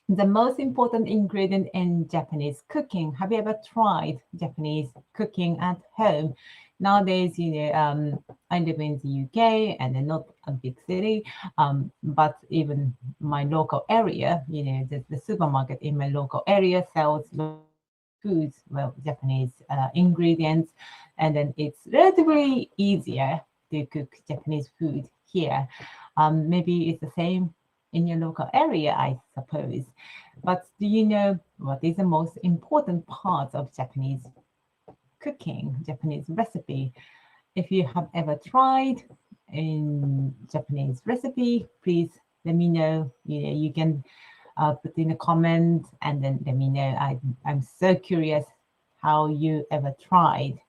the most important ingredient in Japanese cooking. Have you ever tried Japanese cooking at home? Nowadays, I live in the UK and not a big city, but even my local area, the supermarket in my local area sells foods, well, Japanese ingredients, and then it's relatively easier to cook Japanese food here. Maybe it's the same in your local area, I suppose. But do you know what is the most important part of Japanese cooking, Japanese recipe? If you have ever tried in Japanese recipe, please let me know. You can put in a comment and then let me know. I'm so curious how you ever tried.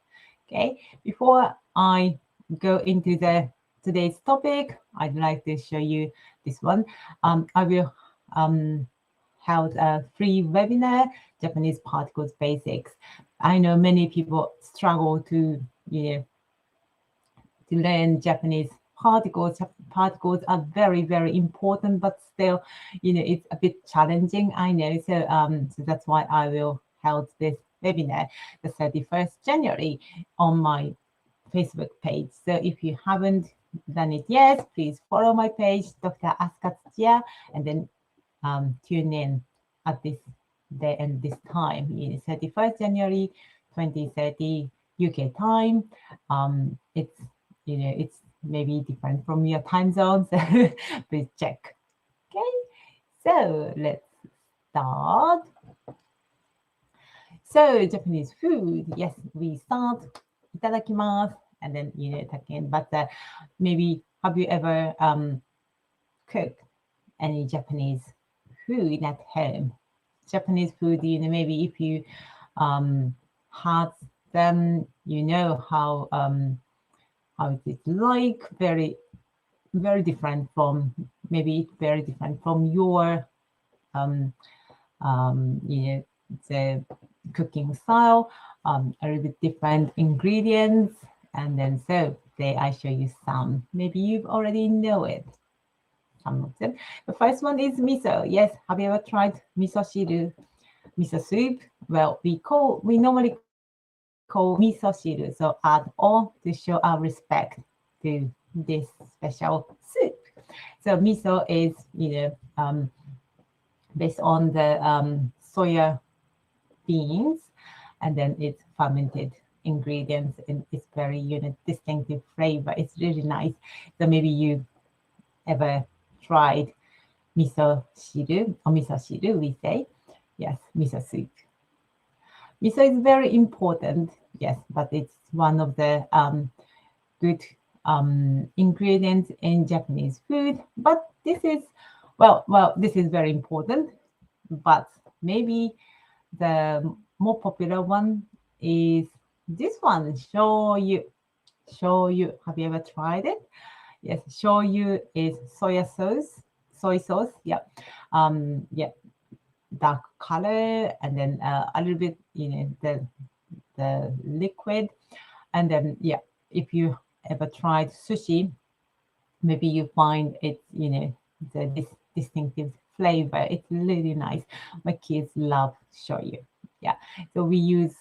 Okay, before I go into today's topic, I'd like to show you this one. I will held a free webinar, Japanese Particles Basics. I know many people struggle to learn Japanese particles. Particles are very, very important, but still, it's a bit challenging, I know. So that's why I will held this webinar the 31st January on my Facebook page. So if you haven't done it yet, please follow my page, Dr. Asuka, and then tune in at this day and this time. 31st January 2030 UK time. It's maybe different from your time zone, so please check. Okay, so let's start. So Japanese food, yes, we start いただきます and then taken. But maybe have you ever cooked any Japanese food at home? Japanese food, maybe if you had them, how is it like? Very, very different from your the cooking style, a little bit different ingredients, and then so today I show you some. Maybe you already know it. Some of them. The first one is miso. Yes, have you ever tried miso shiru, miso soup? Well, we normally call miso shiru, so add on to show our respect to this special soup. So miso is based on the soya beans, and then it's fermented ingredients, and it's very distinctive flavor. It's really nice. So maybe you ever tried miso shiru or miso shiru, we say. Yes, miso soup. Miso is very important, yes, but it's one of the good ingredients in Japanese food. But this is, this is very important, but maybe the more popular one is this one, shoyu. Shoyu, have you ever tried it? Yes, shoyu is soy sauce, yeah. Dark color, and then a little bit, the liquid. And then, if you ever tried sushi, maybe you find it, this distinctive flavor. It's really nice. My kids love shoyu. Yeah, so we use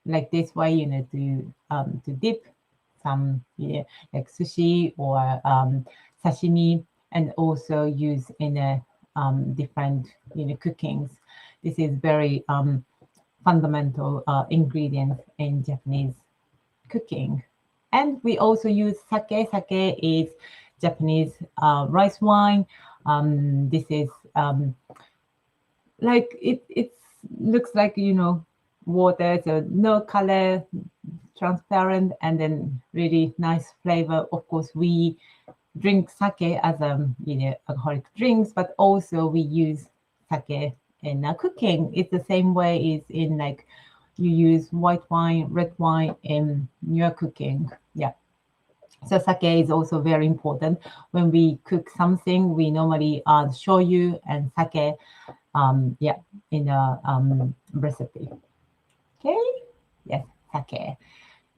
like this way, to dip some, like sushi or sashimi, and also use in a different, cookings. This is very fundamental ingredient in Japanese cooking. And we also use sake. Sake is Japanese rice wine. This is like it looks like water, so no color, transparent, and then really nice flavor. Of course, we drink sake as alcoholic drinks, but also we use sake in cooking. It's the same way as in like you use white wine, red wine in your cooking. Yeah. So sake is also very important. When we cook something, we normally add shoyu and sake, in a recipe. Okay. Yes, sake.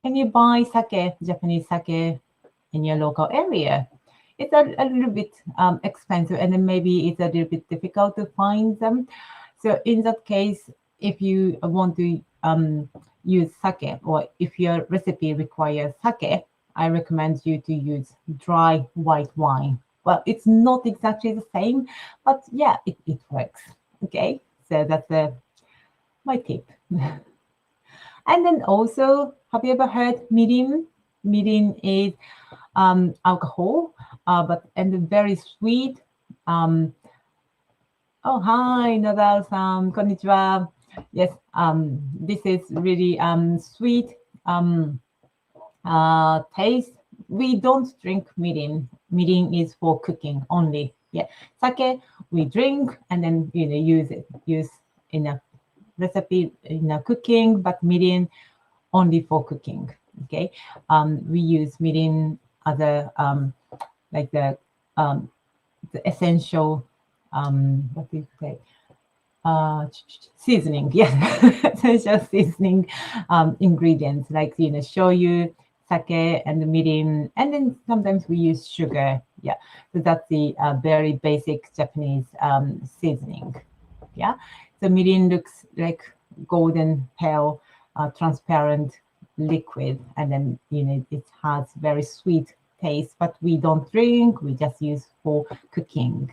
Can you buy sake, Japanese sake, in your local area? it's a little bit expensive, and then maybe it's a little bit difficult to find them. So in that case, if you want to use sake, or if your recipe requires sake, I recommend you to use dry white wine. Well, it's not exactly the same, but yeah, it works. Okay, so that's my tip. And then also, have you ever heard mirin? Mirin is alcohol, and very sweet. Oh, hi, Nadal-san. Konnichiwa. Yes, this is really sweet taste. We don't drink mirin. Mirin is for cooking only. Yeah, sake we drink and then use in a recipe in a cooking, but mirin only for cooking. Okay, we use mirin as a like the essential what do you say? Seasoning, yes, essential seasoning ingredients like shoyu, sake, and mirin, and then sometimes we use sugar. Yeah, so that's the very basic Japanese seasoning. Yeah, the mirin looks like golden pale, transparent liquid, and then it has very sweet taste. But we don't drink; we just use for cooking.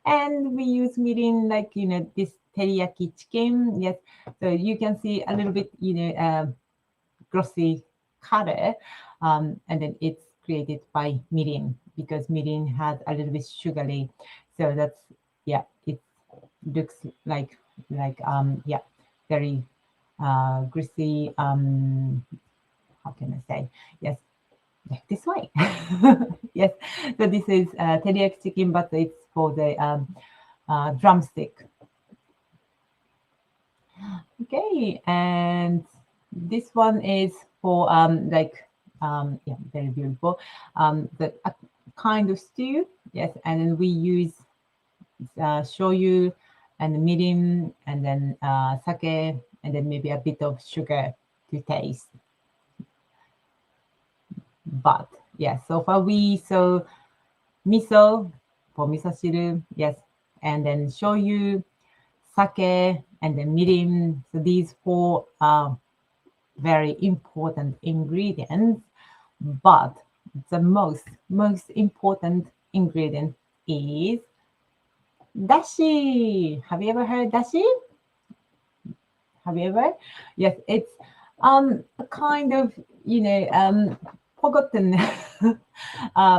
And we use mirin like this teriyaki chicken. Yes, so you can see a little bit glossy color, and then it's created by mirin because mirin has a little bit sugary. So that's it looks like very greasy. How can I say? Yes, like this way. Yes, so this is teriyaki chicken, but it's for the drumstick. Okay, and this one is for very beautiful. The kind of stew. Yes, and then we use shoyu and mirin, and then sake, and then maybe a bit of sugar to taste. But yes, so far miso for miso shiru, yes, and then shoyu, sake, and then mirin. So these four are very important ingredients, but the most important ingredient is dashi. Have you ever heard dashi? Have you ever? Yes, it's a kind of forgotten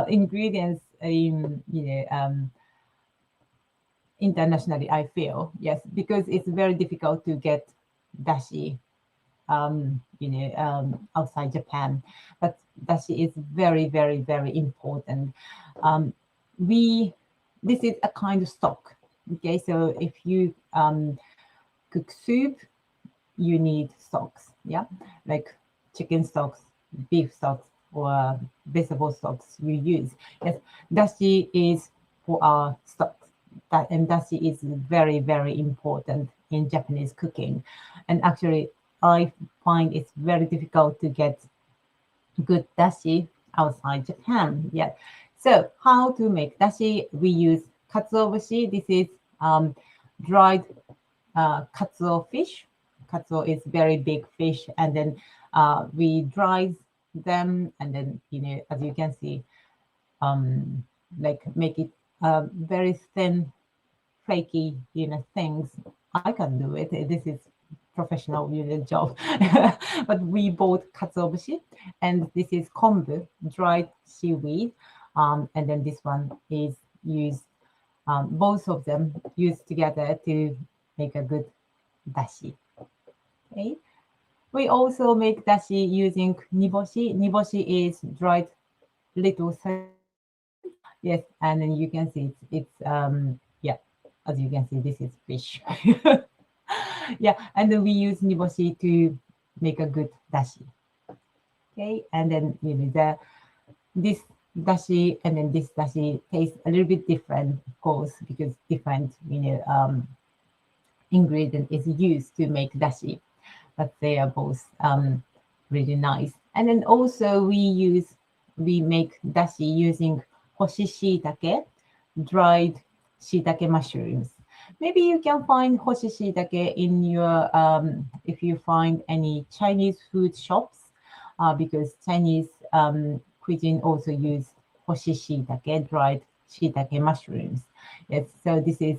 ingredients in internationally, I feel. Yes, because it's very difficult to get dashi outside Japan, but dashi is very important. This is a kind of stock. Okay, so if you cook soup, you need stocks. Yeah, like chicken stocks, beef stocks, or vegetable stocks you use. Yes, dashi is for our stocks. And dashi is very important in Japanese cooking. And actually, I find it's very difficult to get good dashi outside Japan. Yeah. So how to make dashi? We use katsuobushi. This is dried katsuo fish. Katsuo is very big fish, and then we dry them, and then as you can see, like make it very thin, flaky things. I can do it. This is professional job. But we bought katsuobushi, and this is kombu, dried seaweed, and then this one is used. Both of them used together to make a good dashi. Okay. We also make dashi using niboshi. Niboshi is dried little salmon. Yes, and then you can see it's as you can see, this is fish. Yeah, and then we use niboshi to make a good dashi. Okay, and then this dashi and then this dashi taste a little bit different, of course, because different ingredient is used to make dashi, but they are both really nice. And then also we make dashi using hoshi shiitake, dried shiitake mushrooms. Maybe you can find hoshi shiitake in your, if you find any Chinese food shops, because Chinese cuisine also use hoshi shiitake, dried shiitake mushrooms. Yes, so this is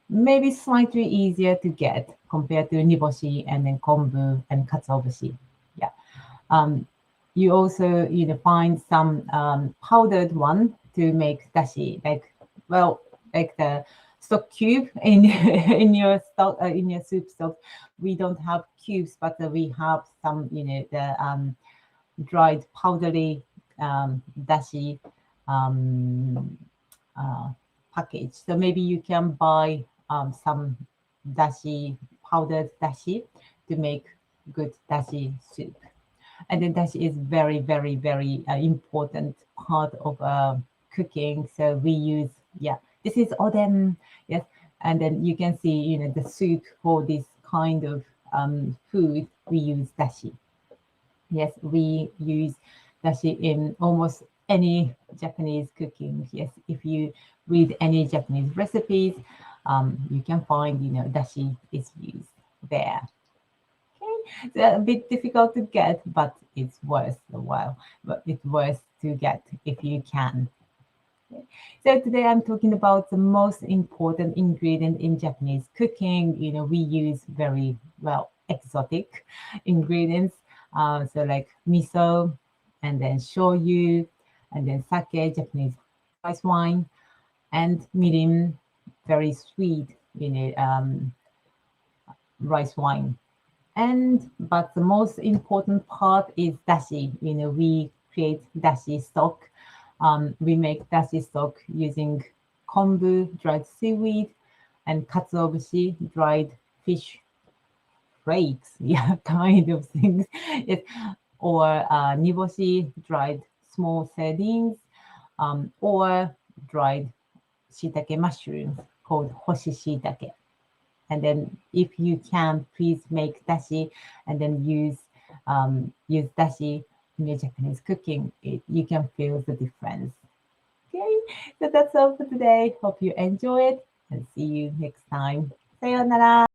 maybe slightly easier to get compared to niboshi and then kombu and katsuobushi. Yeah. You also find some powdered one to make dashi, like the stock cube in in your stock in your soup stock. We don't have cubes, but we have some the dried powdery dashi package. So maybe you can buy some dashi, powdered dashi to make good dashi soup. And then dashi is very, very, very important part of cooking. So we use, this is oden, yes. And then you can see, the soup for this kind of food, we use dashi. Yes, we use dashi in almost any Japanese cooking. Yes, if you read any Japanese recipes, you can find, dashi is used there. Okay, so a bit difficult to get, but it's worth a while. But it's worth to get if you can. Okay. So today I'm talking about the most important ingredient in Japanese cooking. We use very exotic ingredients. So like miso, and then shoyu, and then sake, Japanese rice wine, and mirin, very sweet, rice wine. But the most important part is dashi. We create dashi stock. We make dashi stock using kombu, dried seaweed, and katsuobushi, dried fish flakes, kind of things. Yes. Or niboshi, dried small sardines, or dried shiitake mushrooms called hoshi shiitake. And then if you can, please make dashi and then use dashi in your Japanese cooking. You can feel the difference. Okay, so that's all for today. Hope you enjoy it and see you next time. さようなら。